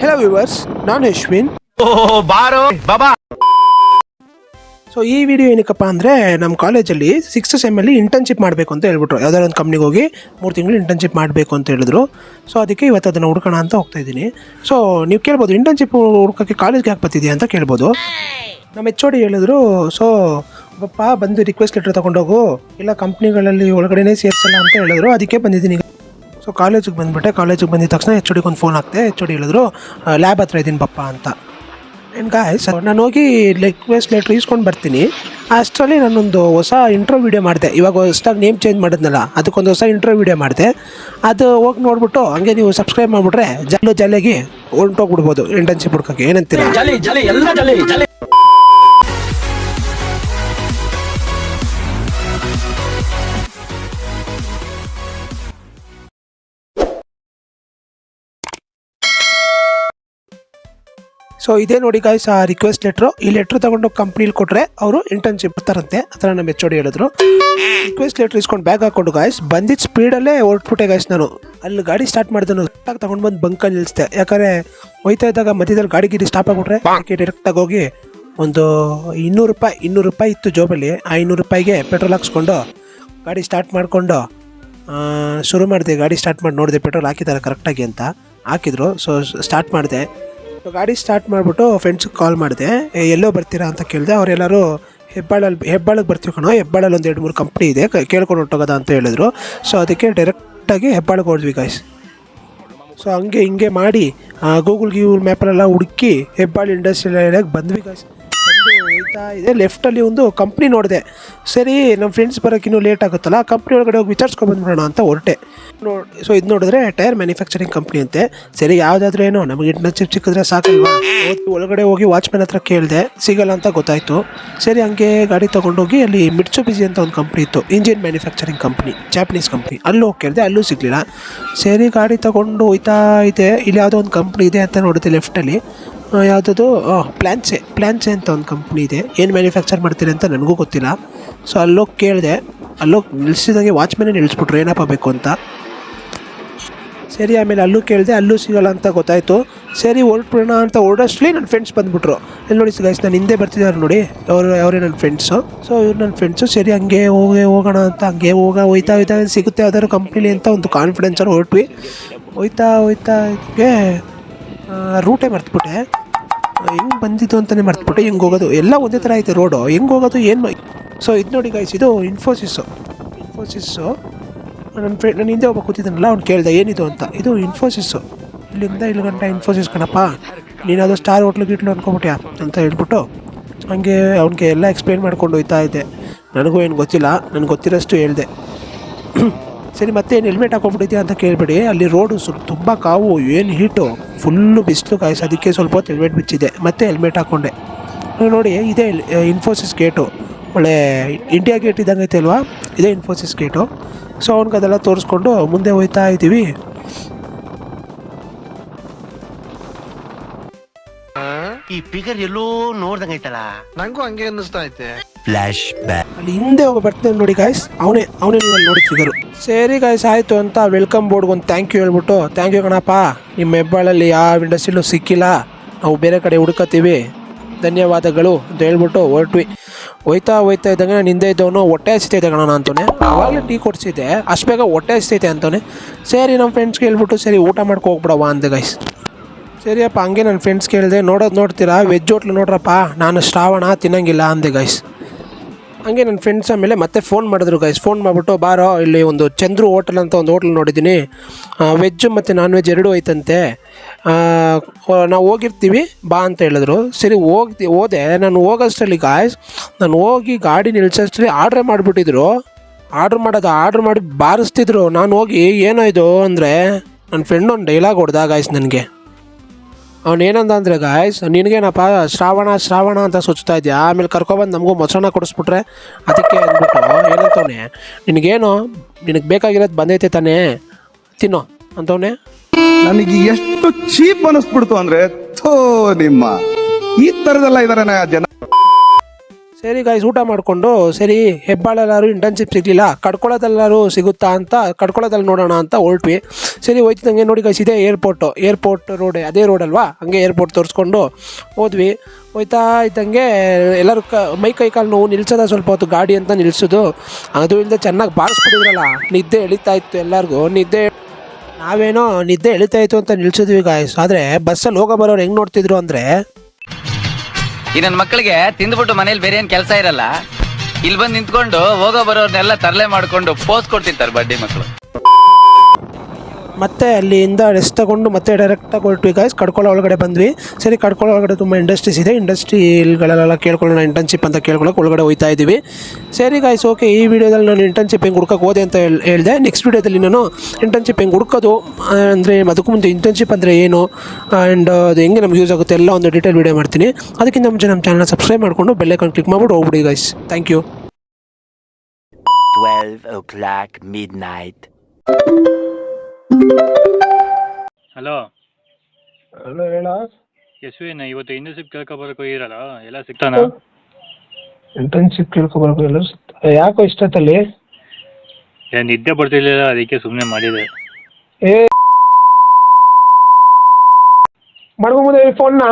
Hello viewers, ನಾನು Ashwin. So ಈ video ಏನಕ್ಕಪ್ಪ ಅಂದರೆ, ನಮ್ಮ ಕಾಲೇಜಲ್ಲಿ 6th ಸೆಮ್ಮಲ್ಲಿ ಇಂಟರ್ನ್ಶಿಪ್ ಮಾಡಬೇಕು ಅಂತ ಹೇಳ್ಬಿಟ್ರು. ಯಾವ್ದಾದ್ರು ಒಂದು ಕಂಪ್ನಿಗೆ ಹೋಗಿ 3 ತಿಂಗಳು ಇಂಟರ್ನ್ಶಿಪ್ ಮಾಡಬೇಕು ಅಂತ ಹೇಳಿದ್ರು. ಸೊ ಅದಕ್ಕೆ ಇವತ್ತು ಅದನ್ನು ಹುಡ್ಕೋಣ ಅಂತ ಹೋಗ್ತಾ ಇದ್ದೀನಿ. ಸೊ ನೀವು ಕೇಳ್ಬೋದು, ಇಂಟರ್ನ್ಶಿಪ್ ಹುಡ್ಕೋಕ್ಕೆ ಕಾಲೇಜ್ಗೆ ಯಾಕೆ ಬರ್ತಿದ್ಯಾ ಅಂತ ಕೇಳ್ಬೋದು. ನಮ್ಮ HOD ಹೇಳಿದ್ರು, ಸೊ ಪಪ್ಪ ಬಂದು ರಿಕ್ವೆಸ್ಟ್ ಲೆಟರ್ ತೊಗೊಂಡೋಗು, ಇಲ್ಲ ಕಂಪ್ನಿಗಳಲ್ಲಿ ಒಳಗಡೆನೇ ಸೇರಿಸಲ್ಲ ಅಂತ ಹೇಳಿದ್ರು. ಅದಕ್ಕೆ ಬಂದಿದ್ದೀನಿ. ಸೊ ಕಾಲೇಜಿಗೆ ಬಂದುಬಿಟ್ಟೆ. ಕಾಲೇಜಿಗೆ ಬಂದಿದ ತಕ್ಷಣ HODಗೆ ಒಂದು ಫೋನ್ ಹಾಕ್ತೆ. HOD ಹೇಳಿದ್ರು, ಲ್ಯಾಬ್ ಹತ್ರ ಇದ್ದೀನಿ ಪಪ್ಪ ಅಂತ. ಏನು ಗಾಯ್ಸ್, ನಾನು ಹೋಗಿ ರಿಕ್ವೆಸ್ಟ್ ಲೆಟ್ರ್ ಈಸ್ಕೊಂಡು ಬರ್ತೀನಿ. ಅಷ್ಟರಲ್ಲಿ ನಾನೊಂದು ಹೊಸ ಇಂಟ್ರೋ ವೀಡಿಯೋ ಮಾಡಿದೆ. ಇವಾಗ ಹೊಸದಾಗಿ ನೇಮ್ ಚೇಂಜ್ ಮಾಡಿದ್ನಲ್ಲ, ಅದಕ್ಕೊಂದು ಹೊಸ ಇಂಟ್ರೋ ವೀಡಿಯೋ ಮಾಡಿದೆ. ಅದು ಹೋಗಿ ನೋಡ್ಬಿಟ್ಟು ಹಂಗೆ ನೀವು ಸಬ್ಸ್ಕ್ರೈಬ್ ಮಾಡಿಬಿಟ್ರೆ ಜಲ್ಲೆಗೆ ಹೊಂಟೋಗ್ಬಿಡ್ಬೋದು ಇಂಟರ್ನ್ಶಿಪ್ ಹುಡ್ಕೋಕ್ಕೆ. ಏನಂತೀರಾ? ಸೊ ಇದೇ ನೋಡಿ ಗಾಯ್ಸ್, ಆ ರಿಕ್ವೆಸ್ಟ್ ಲೆಟ್ರು. ಈ ಲೆಟ್ರ್ ತೊಗೊಂಡು ಕಂಪ್ನೀಲಿ ಕೊಟ್ಟರೆ ಅವರು ಇಂಟರ್ನ್ಶಿಪ್ ಬರ್ತಾರಂತೆ. ಆ ಥರ ನಮ್ಮ HOD ಹೇಳಿದ್ರು. ರಿಕ್ವೆಸ್ಟ್ ಲೆಟ್ರ್ ಇಸ್ಕೊಂಡು ಬ್ಯಾಗ್ ಹಾಕ್ಕೊಂಡು ಗಾಯ್ಸ್ ಬಂದಿದ್ದು ಸ್ಪೀಡಲ್ಲೇ ಹೊರಟ್ಬಿಟ್ಟೆ ಗಾಯ್ಸ್. ನಾನು ಅಲ್ಲಿ ಗಾಡಿ ಸ್ಟಾರ್ಟ್ ಮಾಡಿದನು, ತೊಗೊಂಡು ಬಂದು ಬಂಕಲ್ಲಿ ನಿಲ್ಲಿಸ್ದೆ. ಯಾಕಂದರೆ ಹೋಯ್ತಾ ಇದ್ದಾಗ ಮಧ್ಯದಲ್ಲಿ ಗಾಡಿ ಸ್ಟಾಪ್ ಆಗಿಬಿಟ್ರೆ ಡೈರೆಕ್ಟಾಗಿ ಹೋಗಿ ಒಂದು 200 ರೂಪಾಯಿ ಇತ್ತು ಜೋಬಲ್ಲಿ. ಆ 200 ರೂಪಾಯಿಗೆ ಪೆಟ್ರೋಲ್ ಹಾಕ್ಸ್ಕೊಂಡು ಗಾಡಿ ಸ್ಟಾರ್ಟ್ ಮಾಡಿಕೊಂಡು ಶುರು ಮಾಡಿದೆ. ಗಾಡಿ ಸ್ಟಾರ್ಟ್ ಮಾಡಿ ನೋಡಿದೆ ಪೆಟ್ರೋಲ್ ಹಾಕಿದ್ದಾರೆ ಕರೆಕ್ಟಾಗಿ ಅಂತ. ಹಾಕಿದ್ರು. ಸೊ ಸ್ಟಾರ್ಟ್ ಮಾಡಿದೆ. ಗಾಡಿ ಸ್ಟಾರ್ಟ್ ಮಾಡಿಬಿಟ್ಟು ಫ್ರೆಂಡ್ಸಿಗೆ ಕಾಲ್ ಮಾಡಿದೆ, ಎಲ್ಲೋ ಬರ್ತೀರಾ ಅಂತ ಕೇಳಿದೆ. ಅವರೆಲ್ಲರೂ ಹೆಬ್ಬಾಳಿಗೆ ಬರ್ತೀವಿ ಕಣೋ, ಹೆಬ್ಬಾಳಲ್ಲಿ ಒಂದು 2-3 ಕಂಪ್ನಿ ಇದೆ, ಕೇಳ್ಕೊಂಡು ಹೊಟ್ಟೋಗೋದ ಅಂತ ಹೇಳಿದ್ರು. ಸೊ ಅದಕ್ಕೆ ಡೈರೆಕ್ಟಾಗಿ ಹೆಬ್ಬಾಳಿಗೆ ಹೋದ್ವಿ ಗಾಯ್ಸ್. ಸೊ ಹಂಗೆ ಹಿಂಗೆ ಮಾಡಿ ಗೂಗಲ್ ಮ್ಯಾಪಲ್ಲೆಲ್ಲ ಹುಡುಕಿ ಹೆಬ್ಬಾಳು ಇಂಡಸ್ಟ್ರಿಯಲ್ ಏರಿಯಾಗೆ ಬಂದ್ವಿ ಗಾಯ್ಸ್. ಹೋಗ್ತಾ ಇದೆ, ಲೆಫ್ಟಲ್ಲಿ ಒಂದು ಕಂಪ್ನಿ ನೋಡಿದೆ. ಸರಿ, ನಮ್ಮ ಫ್ರೆಂಡ್ಸ್ ಬರೋಕ್ಕೆ ಇನ್ನೂ ಲೇಟ್ ಆಗುತ್ತಲ್ಲ, ಕಂಪ್ನಿ ಒಳಗಡೆ ಹೋಗಿ ವಿಚಾರಿಸ್ಕೊಂಡ್ಬಂದ್ಬಿಡೋಣ ಅಂತ ಹೊರಟೆ. ಸೊ ಇದು ನೋಡಿದ್ರೆ ಟೈರ್ ಮ್ಯಾನುಫ್ಯಾಕ್ಚರಿಂಗ್ ಕಂಪ್ನಿ ಅಂತೆ. ಸರಿ, ಯಾವುದಾದ್ರೂ ಏನೋ ನಮಗೆ ಇಂಟರ್ನ್ಶಿಪ್ ಸಿಕ್ಕಿದ್ರೆ ಸಾಕಲ್ವಾ. ಒಳಗಡೆ ಹೋಗಿ ವಾಚ್ಮ್ಯಾನ್ ಹತ್ರ ಕೇಳಿದೆ, ಸಿಗಲ್ಲ ಅಂತ ಗೊತ್ತಾಯಿತು. ಸರಿ, ಹಂಗೆ ಗಾಡಿ ತೊಗೊಂಡೋಗಿ ಅಲ್ಲಿ ಮಿಟ್ಸುಬಿಸಿ ಅಂತ ಒಂದು ಕಂಪ್ನಿ ಇತ್ತು, engine manufacturing company, Japanese company. ಅಲ್ಲೂ ಹೋಗಿ ಕೇಳಿದೆ, ಅಲ್ಲೂ ಸಿಗಲಿಲ್ಲ. ಸರಿ, ಗಾಡಿ ತೊಗೊಂಡು ಹೋಯ್ತಾ ಇದೆ. ಇಲ್ಲಿ ಯಾವುದೋ ಒಂದು ಕಂಪ್ನಿ ಇದೆ ಅಂತ ನೋಡಿದೆ ಲೆಫ್ಟಲ್ಲಿ. ಯಾವುದದು ಪ್ಲ್ಯಾನ್ಸೆ ಅಂತ ಒಂದು ಕಂಪ್ನಿ ಇದೆ. ಏನು ಮ್ಯಾನುಫ್ಯಾಕ್ಚರ್ ಮಾಡ್ತೀರಿ ಅಂತ ನನಗೂ ಗೊತ್ತಿಲ್ಲ. ಸೊ ಅಲ್ಲೋಗಿ ಕೇಳಿದೆ. ಅಲ್ಲೋಗಿ ನಿಲ್ಲಿಸಿದಾಗೆ ವಾಚ್ಮ್ಯಾನೇ ನಿಲ್ಲಿಸ್ಬಿಟ್ರು ಏನಪ್ಪ ಬೇಕು ಅಂತ. ಸರಿ, ಆಮೇಲೆ ಅಲ್ಲೂ ಕೇಳಿದೆ, ಅಲ್ಲೂ ಸಿಗೋಲ್ಲ ಅಂತ ಗೊತ್ತಾಯಿತು. ಸರಿ, ಹೊರಟ್ಬಿಡೋಣ ಅಂತ ಹೊರಡೋಷ್ಟರಲ್ಲಿ ನನ್ನ ಫ್ರೆಂಡ್ಸ್ ಬಂದುಬಿಟ್ರು. ಇಲ್ಲಿ ನೋಡಿ ಗೈಸ್, ನಾನು ಹಿಂದೆ ಬರ್ತಿದ್ದಾರೆ ನೋಡಿ, ಅವರೇ ನನ್ನ ಫ್ರೆಂಡ್ಸು. ಸೊ ಇವ್ರು ನನ್ನ ಫ್ರೆಂಡ್ಸು. ಸರಿ, ಹಂಗೆ ಹೋಗೋಣ ಅಂತ ಹಂಗೆ ಹೋಯ್ತಾ ಸಿಗುತ್ತೆ ಯಾವ್ದಾದ್ರು ಕಂಪ್ನಿಲಿ ಅಂತ ಒಂದು ಕಾನ್ಫಿಡೆನ್ಸಲ್ಲಿ ಹೊರಟ್ವಿ. ಹೋಯ್ತಾ ಇದಕ್ಕೆ ರೂಟೇ ಮರ್ತ್ಬಿಟ್ಟೆ. ಹೆಂಗೆ ಬಂದಿದ್ದು ಅಂತಲೇ ಮರ್ತ್ಬಿಟ್ಟೆ. ಹೆಂಗೆ ಹೋಗೋದು ಎಲ್ಲ ಒಂದೇ ಥರ ಐತೆ ರೋಡು, ಹೆಂಗೆ ಹೋಗೋದು ಏನು. ಸೊ ಇದು ನೋಡಿ ಗೈಸ್, ಇದು ಇನ್ಫೋಸಿಸ್ಸು. ನನ್ನ ಹಿಂದೆ ಒಬ್ಬ ಕೂತಿದ್ದಾನಲ್ಲ, ಅವ್ನು ಕೇಳಿದೆ ಏನಿದು ಅಂತ. ಇದು ಇನ್ಫೋಸಿಸ್ಸು, ಇಲ್ಲಿಂದ ಇಲ್ಲಿ ಗಂಟ ಇನ್ಫೋಸಿಸ್ ಕಣಪ್ಪ, ನೀನು ಅದು ಸ್ಟಾರ್ ಹೋಟ್ಲು ಅನ್ಕೊಬಿಟ್ಯಾ ಅಂತ ಹೇಳ್ಬಿಟ್ಟು ಹಂಗೆ ಅವ್ನಿಗೆ ಎಲ್ಲ ಎಕ್ಸ್ಪ್ಲೇನ್ ಮಾಡ್ಕೊಂಡು ಹೋಯ್ತಾ ಇದ್ದೆ. ನನಗೂ ಏನು ಗೊತ್ತಿಲ್ಲ, ನನಗೆ ಗೊತ್ತಿರೋಷ್ಟು ಹೇಳಿದೆ. ಸರಿ, ಮತ್ತೆ ಏನು ಹೆಲ್ಮೆಟ್ ಹಾಕೊಂಡ್ಬಿಟ್ಟಿದ್ಯಾ ಅಂತ ಕೇಳಿಬಿಡಿ. ಅಲ್ಲಿ ರೋಡು ತುಂಬ ಕಾವು, ಏನು ಹೀಟು, ಫುಲ್ಲು ಬಿಸಿಲು ಗಾಯ್ಸ್. ಅದಕ್ಕೆ ಸ್ವಲ್ಪ ಹೊತ್ತು ಹೆಲ್ಮೆಟ್ ಬಿಚ್ಚಿದೆ, ಮತ್ತೆ ಹೆಲ್ಮೆಟ್ ಹಾಕ್ಕೊಂಡೆ. ನೋಡಿ, ಇದೇ ಇನ್ಫೋಸಿಸ್ ಗೇಟು, ಒಳ್ಳೆ ಇಂಡಿಯಾ ಗೇಟ್ ಇದ್ದಂಗೆ ಐತೆ ಅಲ್ವಾ, ಇದೇ ಇನ್ಫೋಸಿಸ್ ಗೇಟು. ಸೊ ಅವ್ನಿಗೆ ಅದೆಲ್ಲ ತೋರಿಸ್ಕೊಂಡು ಮುಂದೆ ಹೋಯ್ತಾ ಇದ್ದೀವಿ. ಈ ಫಿಗರ್ ಎಲ್ಲೋ ನೋಡ್ದಂಗೈತಲ್ಲ, ನಂಗೂ ಹಂಗೆ ಅನ್ನಿಸ್ತಾ ಐತೆ. Flash back. ಅಲ್ಲಿ ಹಿಂದೆ ಒಬ್ಬ ಬರ್ತಾನೆ ನೋಡಿ ಗಾಯ್ಸ್, ಅವನೇ ನೀವು ಅಲ್ಲಿ ನೋಡಿ ಫಿಗರು. ಸರಿ ಗಾಯ್ಸ್, ಆಯಿತು ಅಂತ ವೆಲ್ಕಮ್ ಬೋರ್ಡ್ಗೆ ಒಂದು ಥ್ಯಾಂಕ್ ಯು ಹೇಳ್ಬಿಟ್ಟು, ಥ್ಯಾಂಕ್ ಯು ಕಣಪ್ಪ, ನಿಮ್ಮ ಹೆಬ್ಬಾಳಲ್ಲಿ ಯಾವ ಇಂಡಸ್ಟ್ರಿಲೂ ಸಿಕ್ಕಿಲ್ಲ, ನಾವು ಬೇರೆ ಕಡೆ ಹುಡುಕತ್ತೀವಿ, ಧನ್ಯವಾದಗಳು ಅಂತ ಹೇಳ್ಬಿಟ್ಟು ಹೊರಟ್ವಿ. ಹೋಯ್ತಾ ಇದ್ದಂಗೆ ನಾನು ಹಿಂದೆ ಇದ್ದವನು ಹೊಟ್ಟೆ ಹಸಿತೈತೆ ಕಣ ಅಂತಾನೆ. ಆವಾಗಲೇ ಟೀ ಕೊಡಿಸಿದ್ದೆ, ಅಷ್ಟು ಬೇಗ ಹೊಟ್ಟೆ ಹಸಿತೈತೆ ಅಂತಾನೆ. ಸರಿ, ನಮ್ಮ ಫ್ರೆಂಡ್ಸ್ಗೆ ಹೇಳ್ಬಿಟ್ಟು ಸರಿ ಊಟ ಮಾಡ್ಕೊ ಹೋಗ್ಬಿಡವ ಅಂದೆ ಗಾಯ್ಸ್. ಸರಿಯಪ್ಪ, ಹಂಗೆ ನನ್ನ ಫ್ರೆಂಡ್ಸ್ ಕೇಳಿದೆ, ನೋಡ್ತೀರಾ ವೆಜ್ ಹೋಟ್ಲು ನೋಡ್ರಪ್ಪ, ನಾನು ಶ್ರಾವಣ ತಿನ್ನಂಗಿಲ್ಲ ಅಂದೆ ಗಾಯ್ಸ್. ಹಂಗೆ ನನ್ನ ಫ್ರೆಂಡ್ಸ್ ಆಮೇಲೆ ಮತ್ತೆ ಫೋನ್ ಮಾಡಿದ್ರು ಗಾಯ್ಸ್. ಫೋನ್ ಮಾಡಿಬಿಟ್ಟು, ಬಾರೋ ಇಲ್ಲಿ ಒಂದು ಚಂದ್ರು ಹೋಟೆಲ್ ಅಂತ ಒಂದು ಹೋಟ್ಲ್ ನೋಡಿದ್ದೀನಿ, ವೆಜ್ಜು ಮತ್ತು ನಾನ್ ವೆಜ್ ಎರಡೂ ಐತಂತೆ, ನಾವು ಹೋಗಿರ್ತೀವಿ ಬಾ ಅಂತ ಹೇಳಿದ್ರು. ಸರಿ, ಹೋದೆ. ನಾನು ಹೋಗೋಷ್ಟರಲ್ಲಿ ಗಾಯ್ಸ್, ನಾನು ಹೋಗಿ ಗಾಡಿ ನಿಲ್ಸೋಷ್ಟರಲ್ಲಿ ಆರ್ಡ್ರೇ ಮಾಡಿಬಿಟ್ಟಿದ್ರು. ಆರ್ಡ್ರ್ ಮಾಡಿ ಬಾರಿಸ್ತಿದ್ರು. ನಾನು ಹೋಗಿ ಏನೋ ಇದು ಅಂದರೆ, ನನ್ನ ಫ್ರೆಂಡ್ ಒಂದು ಡೈಲಾಗ್ ಹೊಡೆದ ಗಾಯ್ಸ್ ನನಗೆ. ಅವನೇನಂದ ಅಂದರೆ, ಗಾಯ್ಸ್ ನಿನಗೇನಪ್ಪ ಶ್ರಾವಣ ಅಂತ ಸುಚ್ತಾ ಇದೆಯಾ, ಆಮೇಲೆ ಕರ್ಕೊಬಂದು ನಮಗೂ ಮೊಸರನ್ನ ಕೊಡಿಸ್ಬಿಟ್ರೆ ಅದಕ್ಕೆ ಅಂದ್ಬಿಟ್ಟು ಏನಂತವನೆ, ನಿನಗೆ ಬೇಕಾಗಿರೋದು ಬಂದೈತೆ ತಾನೇ, ತಿನ್ನೋ ಅಂತವನೇ. ನನಗೆ ಎಷ್ಟು ಚೀಪ್ ಅನಿಸ್ಬಿಡ್ತು ಅಂದರೆ, ನಿಮ್ಮ ಈ ಥರದೆಲ್ಲ ಇದಾರೆ ಜನ. ಸರಿ ಗಾಯ್ಸ್ ಊಟ ಮಾಡಿಕೊಂಡು ಸರಿ ಹೆಬ್ಬಾಳೆಲ್ಲಾರು ಇಂಟರ್ನ್ಶಿಪ್ ಸಿಗಲಿಲ್ಲ ಕಡ್ಕೊಳ್ಳೋದೆಲ್ಲರೂ ಸಿಗುತ್ತಾ ಅಂತ ಕಡ್ಕೊಳ್ಳೋದಲ್ಲಿ ನೋಡೋಣ ಅಂತ ಹೊರಟ್ವಿ. ಸರಿ ಹೋಯ್ತಿದ್ದಂಗೆ ನೋಡಿ ಗಾಯ್ಸ್ ಇದೇ ಏರ್ಪೋರ್ಟ್ ರೋಡ್ ಅದೇ ರೋಡ್ ಅಲ್ವಾ, ಹಂಗೆ ಏರ್ಪೋರ್ಟ್ ತೋರಿಸ್ಕೊಂಡು ಹೋದ್ವಿ. ಹೋಯ್ತಾ ಇದ್ದಂಗೆ ಎಲ್ಲರೂ ಮೈ ಕೈ ಕಾಲು ನೋವು ನಿಲ್ಸೋದ ಸ್ವಲ್ಪ ಹೊತ್ತು ಗಾಡಿ ಅಂತ ನಿಲ್ಸೋದು. ಅದು ಇಲ್ಲದೆ ಚೆನ್ನಾಗಿ ಬಾರಿಸ್ಬಿಟ್ಟಿದ್ರಲ್ಲ, ನಿದ್ದೆ ಎಳಿತಾ ಇತ್ತು ಎಲ್ಲರಿಗೂ. ನಾವೇನೋ ನಿದ್ದೆ ಎಳಿತಾ ಇತ್ತು ಅಂತ ನಿಲ್ಸಿದ್ವಿ ಗಾಯ್ಸ್. ಆದರೆ ಬಸ್ಸಲ್ಲಿ ಹೋಗೋ ಬರೋರು ಹೆಂಗೆ ನೋಡ್ತಿದ್ರು ಅಂದರೆ, ಈ ನನ್ನ ಮಕ್ಕಳಿಗೆ ತಿಂದ್ಬಿಟ್ಟು ಮನೇಲಿ ಬೇರೆ ಏನ್ ಕೆಲಸ ಇರಲ್ಲ, ಇಲ್ಲಿ ಬಂದು ನಿಂತ್ಕೊಂಡು ಹೋಗೋ ಬರೋರ್ನೆಲ್ಲ ತರಲೆ ಮಾಡ್ಕೊಂಡು ಪೋಸ್ ಕೊಡ್ತಿರ್ತಾರೆ ಬಡ್ಡಿ ಮಕ್ಕಳು. ಮತ್ತೆ ಅಲ್ಲಿಂದ ರೆಸ್ಟ್ ತಗೊಂಡು ಮತ್ತೆ ಡೈರೆಕ್ಟಾಗಿ ಹೊರಟ್ವಿ ಗಾಯ್ಸ್. ಕಡ್ಕೊಳ್ಳೋ ಒಳಗಡೆ ಬಂದ್ವಿ. ಸರಿ ಕಡ್ಕೊಳ್ಳೋ ಒಳಗಡೆ ತುಂಬ ಇಂಡಸ್ಟ್ರೀಸ್ ಇದೆ, ಇಂಡಸ್ಟ್ರಿಗಳೆಲ್ಲ ಕೇಳ್ಕೊಳ್ಳೋಣ ಇಂಟರ್ನ್ಶಿಪ್ ಅಂತ ಕೇಳ್ಕೊಳ್ಳೋಕೆ ಒಳಗಡೆ ಹೋಗ್ತಾ ಇದ್ದೀವಿ. ಸರಿ ಗಾಯ್ಸ್ ಓಕೆ, ಈ ವಿಡಿಯೋದಲ್ಲಿ ನಾನು ಇಂಟರ್ನ್ಶಿಪ್ ಹೆಂಗೆ ಹುಡ್ಕೋಕೆ ಹೋದೆ ಅಂತ ಹೇಳಿದೆ. ನೆಕ್ಸ್ಟ್ ವಿಡಿಯೋದಲ್ಲಿ ನಾನು ಇಂಟರ್ನ್ಶಿಪ್ ಹೆಂಗೆ ಹುಡ್ಕೋದು ಅಂದರೆ ಅದಕ್ಕೂ ಮುಂದೆ ಇಂಟರ್ನ್ಶಿಪ್ ಅಂದರೆ ಏನು ಆ್ಯಂಡ್ ಅದು ಹೆಂಗೆ ನಮ್ಗೆ ಯೂಸ್ ಆಗುತ್ತೆ ಎಲ್ಲ ಒಂದು ಡೀಟೇಲ್ ವಿಡಿಯೋ ಮಾಡ್ತೀನಿ. ಅದಕ್ಕಿಂತ ಮುಂಚೆ ನಮ್ಮ ಚಾನಲ್ನ ಸಬ್ಸ್ಕ್ರೈಬ್ ಮಾಡಿಕೊಂಡು ಬೆಲ್ಲೈಕಾನ್ ಕ್ಲಿಕ್ ಮಾಡ್ಬಿಟ್ಟು ಹೋಗ್ಬಿಡಿ guys. Thank you. 12 o'clock midnight. Hello hello ಹೇಳ. ಯಶ್ವಿನ, ಇವತ್ತು ಇಂಟರ್ನ್ಶಿಪ್ ಕೇಳ್ಕೊಬರಕ್ಕೆ ಇರಲ್ಲ, ಎಲ್ಲ ಸಿಗ್ತಾನ? ಇಂಟರ್ನ್ಶಿಪ್ ಕೇಳ್ಕೊಬರ್ಬೇಕು ಎಲ್ಲರೂ ಯಾಕೋ ಇಷ್ಟೊತ್ತಲ್ಲಿ ನಿದ್ದೆ ಬರ್ತಿರ್ಲಿಲ್ಲ, ಅದಕ್ಕೆ ಸುಮ್ಮನೆ ಮಾಡಿದೆ. ಮಾಡ್ಕೊಂಬೋದೇ ಫೋನ್ನ.